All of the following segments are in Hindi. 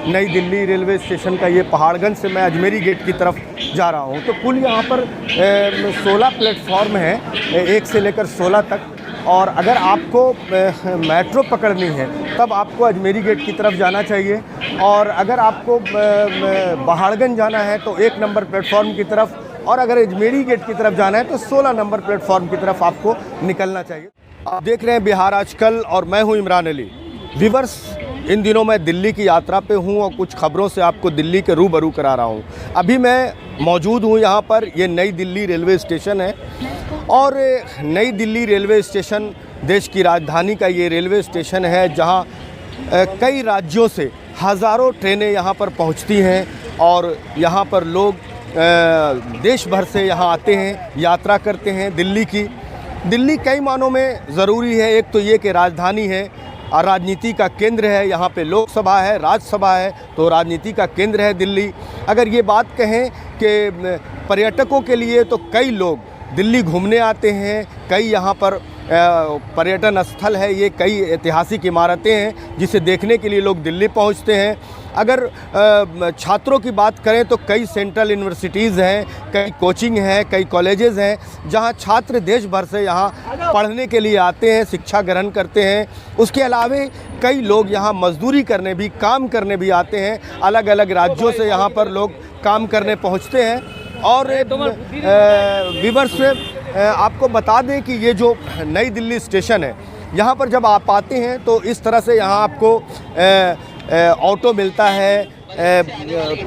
नई दिल्ली रेलवे स्टेशन का ये पहाड़गंज से मैं अजमेरी गेट की तरफ जा रहा हूँ। तो कुल यहाँ पर 16 प्लेटफॉर्म हैं, 1 से लेकर 16 तक। और अगर आपको मेट्रो पकड़नी है तब आपको अजमेरी गेट की तरफ जाना चाहिए, और अगर आपको पहाड़गंज जाना है तो 1 नंबर प्लेटफॉर्म की तरफ, और अगर अजमेरी गेट की तरफ जाना है तो 16 नंबर प्लेटफॉर्म की तरफ आपको निकलना चाहिए। आप देख रहे हैं बिहार आजकल, और मैं हूं इमरान अली। व्यूअर्स, इन दिनों मैं दिल्ली की यात्रा पे हूं और कुछ खबरों से आपको दिल्ली के रूबरू करा रहा हूं। अभी मैं मौजूद हूं यहाँ पर, ये नई दिल्ली रेलवे स्टेशन है, और नई दिल्ली रेलवे स्टेशन देश की राजधानी का ये रेलवे स्टेशन है जहाँ कई राज्यों से हज़ारों ट्रेनें यहाँ पर पहुँचती हैं, और यहाँ पर लोग देश भर से यहाँ आते हैं, यात्रा करते हैं दिल्ली की। दिल्ली कई मानों में ज़रूरी है। एक तो ये कि राजधानी है और राजनीति का केंद्र है, यहाँ पे लोकसभा है, राज्यसभा है, तो राजनीति का केंद्र है दिल्ली। अगर ये बात कहें कि पर्यटकों के लिए, तो कई लोग दिल्ली घूमने आते हैं। कई यहाँ पर पर्यटन स्थल है, ये कई ऐतिहासिक इमारतें हैं जिसे देखने के लिए लोग दिल्ली पहुँचते हैं। अगर छात्रों की बात करें तो कई सेंट्रल यूनिवर्सिटीज़ हैं, कई कोचिंग हैं, कई कॉलेजेस हैं जहां छात्र देश भर से यहां पढ़ने के लिए आते हैं, शिक्षा ग्रहण करते हैं। उसके अलावा कई लोग यहां मजदूरी करने भी, काम करने भी आते हैं। अलग अलग राज्यों से यहां पर लोग काम करने पहुंचते हैं। और व्यूअर्स, आपको बता दें कि ये जो नई दिल्ली स्टेशन है, यहाँ पर जब आप आते हैं तो इस तरह से यहाँ आपको ऑटो मिलता है,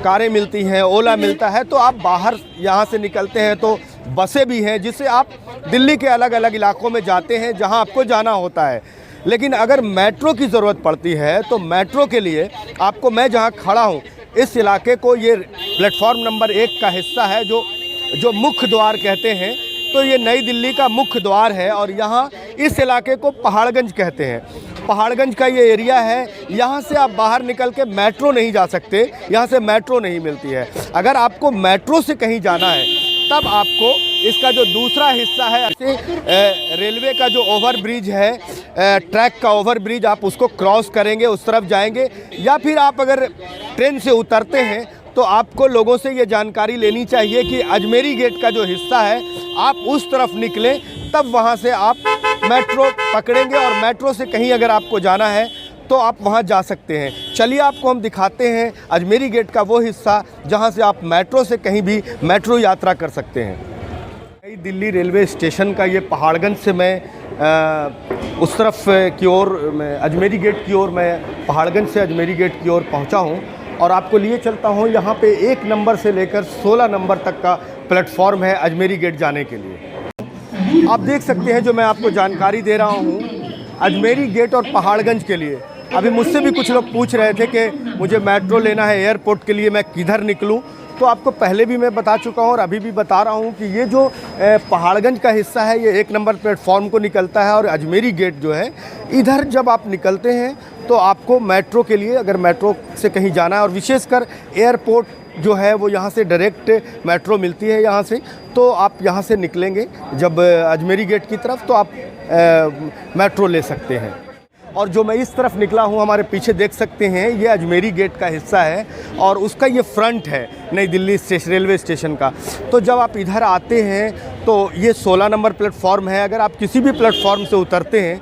कारें मिलती हैं, ओला मिलता है। तो आप बाहर यहाँ से निकलते हैं तो बसें भी हैं जिससे आप दिल्ली के अलग अलग इलाकों में जाते हैं जहाँ आपको जाना होता है। लेकिन अगर मेट्रो की ज़रूरत पड़ती है तो मेट्रो के लिए आपको, मैं जहाँ खड़ा हूँ इस इलाके को, ये प्लेटफॉर्म नंबर 1 का हिस्सा है जो मुख्य द्वार कहते हैं। तो ये नई दिल्ली का मुख्य द्वार है, और यहाँ इस इलाके को पहाड़गंज कहते हैं। पहाड़गंज का ये एरिया है, यहाँ से आप बाहर निकल के मेट्रो नहीं जा सकते, यहाँ से मेट्रो नहीं मिलती है। अगर आपको मेट्रो से कहीं जाना है तब आपको इसका जो दूसरा हिस्सा है, रेलवे का जो ओवर ब्रिज है, ट्रैक का ओवर ब्रिज, आप उसको क्रॉस करेंगे, उस तरफ जाएंगे। या फिर आप अगर ट्रेन से उतरते हैं तो आपको लोगों से ये जानकारी लेनी चाहिए कि अजमेरी गेट का जो हिस्सा है आप उस तरफ निकलें, तब वहाँ से आप मेट्रो पकड़ेंगे, और मेट्रो से कहीं अगर आपको जाना है तो आप वहाँ जा सकते हैं। चलिए आपको हम दिखाते हैं अजमेरी गेट का वो हिस्सा जहाँ से आप मेट्रो से कहीं भी मेट्रो यात्रा कर सकते हैं। नई दिल्ली रेलवे स्टेशन का ये पहाड़गंज से मैं उस तरफ की ओर, अजमेरी गेट की ओर, मैं पहाड़गंज से अजमेरी गेट की ओर पहुँचा हूँ, और आपको लिए चलता हूँ। यहाँ पे 1 नंबर से लेकर 16 नंबर तक का प्लेटफॉर्म है अजमेरी गेट जाने के लिए। आप देख सकते हैं जो मैं आपको जानकारी दे रहा हूँ अजमेरी गेट और पहाड़गंज के लिए। अभी मुझसे भी कुछ लोग पूछ रहे थे कि मुझे मेट्रो लेना है एयरपोर्ट के लिए, मैं किधर निकलूँ। तो आपको पहले भी मैं बता चुका हूँ और अभी भी बता रहा हूँ कि ये जो पहाड़गंज का हिस्सा है, ये 1 नंबर प्लेटफॉर्म को निकलता है, और अजमेरी गेट जो है, इधर जब आप निकलते हैं तो आपको मेट्रो के लिए, अगर मेट्रो से कहीं जाना है, और विशेषकर एयरपोर्ट जो है वो यहाँ से डायरेक्ट मेट्रो मिलती है यहाँ से, तो आप यहाँ से निकलेंगे जब अजमेरी गेट की तरफ तो आप मेट्रो ले सकते हैं। और जो मैं इस तरफ निकला हूँ, हमारे पीछे देख सकते हैं, ये अजमेरी गेट का हिस्सा है, और उसका ये फ्रंट है नई दिल्ली रेलवे स्टेशन का। तो जब आप इधर आते हैं तो ये 16 नंबर प्लेटफॉर्म है। अगर आप किसी भी प्लेटफॉर्म से उतरते हैं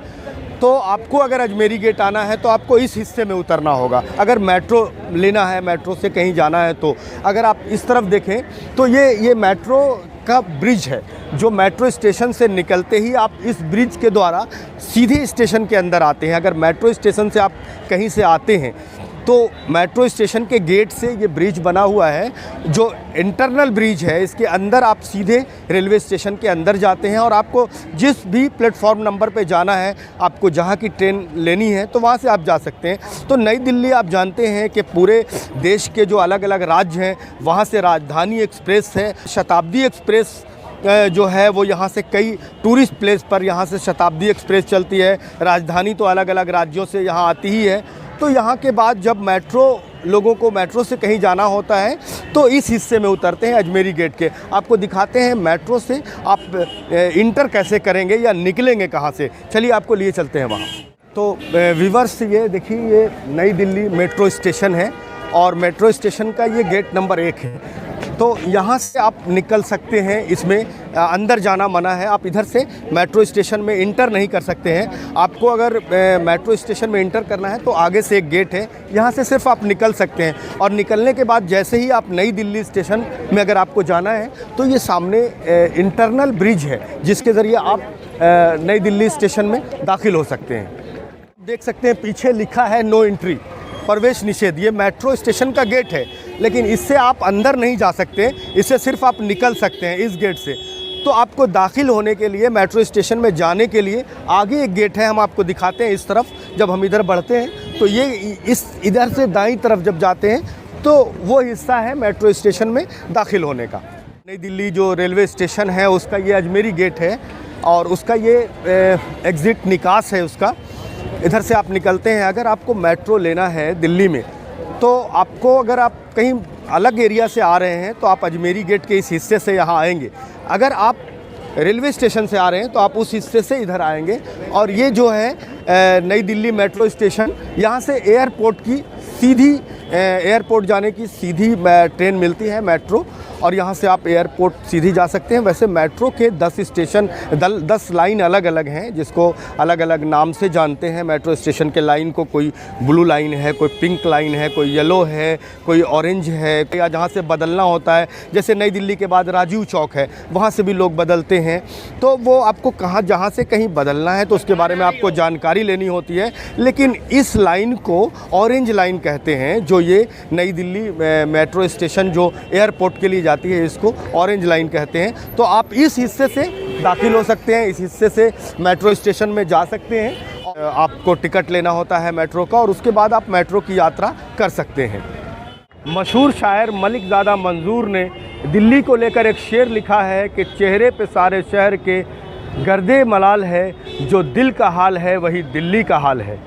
तो आपको, अगर अजमेरी गेट आना है तो आपको इस हिस्से में उतरना होगा। अगर मेट्रो लेना है, मेट्रो से कहीं जाना है, तो अगर आप इस तरफ देखें तो ये मेट्रो का ब्रिज है, जो मेट्रो स्टेशन से निकलते ही आप इस ब्रिज के द्वारा सीधे स्टेशन के अंदर आते हैं। अगर मेट्रो स्टेशन से आप कहीं से आते हैं तो मेट्रो स्टेशन के गेट से ये ब्रिज बना हुआ है, जो इंटरनल ब्रिज है, इसके अंदर आप सीधे रेलवे स्टेशन के अंदर जाते हैं, और आपको जिस भी प्लेटफॉर्म नंबर पे जाना है, आपको जहाँ की ट्रेन लेनी है तो वहाँ से आप जा सकते हैं। तो नई दिल्ली, आप जानते हैं कि पूरे देश के जो अलग अलग राज्य हैं वहाँ से राजधानी एक्सप्रेस है, शताब्दी एक्सप्रेस जो है वो यहाँ से कई टूरिस्ट प्लेस पर यहाँ से शताब्दी एक्सप्रेस चलती है। राजधानी तो अलग अलग राज्यों से यहाँ आती ही है। तो यहाँ के बाद जब लोगों को मेट्रो से कहीं जाना होता है तो इस हिस्से में उतरते हैं अजमेरी गेट के। आपको दिखाते हैं मेट्रो से आप इंटर कैसे करेंगे या निकलेंगे कहाँ से। चलिए आपको लिए चलते हैं वहाँ। तो व्यूअर्स, ये देखिए, ये नई दिल्ली मेट्रो स्टेशन है, और मेट्रो स्टेशन का ये गेट नंबर 1 है। तो यहाँ से आप निकल सकते हैं, इसमें अंदर जाना मना है। आप इधर से मेट्रो स्टेशन में इंटर नहीं कर सकते हैं। आपको अगर मेट्रो स्टेशन में इंटर करना है तो आगे से एक गेट है, यहाँ से सिर्फ आप निकल सकते हैं। और निकलने के बाद जैसे ही आप नई दिल्ली स्टेशन में अगर आपको जाना है तो ये सामने इंटरनल ब्रिज है, जिसके ज़रिए आप नई दिल्ली स्टेशन में दाखिल हो सकते हैं। देख सकते हैं पीछे लिखा है नो एंट्री, प्रवेश निषेध। ये मेट्रो स्टेशन का गेट है, लेकिन इससे आप अंदर नहीं जा सकते, इससे सिर्फ आप निकल सकते हैं इस गेट से। तो आपको दाखिल होने के लिए, मेट्रो स्टेशन में जाने के लिए आगे एक गेट है, हम आपको दिखाते हैं इस तरफ। जब हम इधर बढ़ते हैं तो ये इस इधर से दाईं तरफ जब जाते हैं तो वो हिस्सा है मेट्रो स्टेशन में दाखिल होने का। नई दिल्ली जो रेलवे स्टेशन है उसका ये अजमेरी गेट है और उसका ये एग्ज़िट निकास है उसका। इधर से आप निकलते हैं। अगर आपको मेट्रो लेना है दिल्ली में तो आपको, अगर आप कहीं अलग एरिया से आ रहे हैं तो आप अजमेरी गेट के इस हिस्से से यहाँ आएंगे। अगर आप रेलवे स्टेशन से आ रहे हैं तो आप उस हिस्से से इधर आएंगे। और ये जो है नई दिल्ली मेट्रो स्टेशन, यहाँ से एयरपोर्ट की सीधी एयरपोर्ट जाने की सीधी ट्रेन मिलती है मेट्रो, और यहाँ से आप एयरपोर्ट सीधी जा सकते हैं। वैसे मेट्रो के 10 स्टेशन 10 लाइन अलग अलग हैं, जिसको अलग अलग नाम से जानते हैं। मेट्रो स्टेशन के लाइन को कोई ब्लू लाइन है, कोई पिंक लाइन है, कोई येलो है, कोई ऑरेंज है, या जहाँ से बदलना होता है, जैसे नई दिल्ली के बाद राजीव चौक है, वहाँ से भी लोग बदलते हैं। तो वो आपको कहाँ जहाँ से कहीं बदलना है तो उसके बारे में आपको जानकारी लेनी होती है। लेकिन इस लाइन को ऑरेंज लाइन कहते हैं, जो ये नई दिल्ली मेट्रो स्टेशन जो एयरपोर्ट के लिए जाती है, इसको ऑरेंज लाइन कहते हैं। तो आप इस हिस्से से दाखिल हो सकते हैं, इस हिस्से से मेट्रो स्टेशन में जा सकते हैं। आपको टिकट लेना होता है मेट्रो का और उसके बाद आप मेट्रो की यात्रा कर सकते हैं। मशहूर शायर मलिक ज़ादा मंजूर ने दिल्ली को लेकर एक शेर लिखा है कि चेहरे पे सारे शहर के गर्दे मलाल है, जो दिल का हाल है वही दिल्ली का हाल है।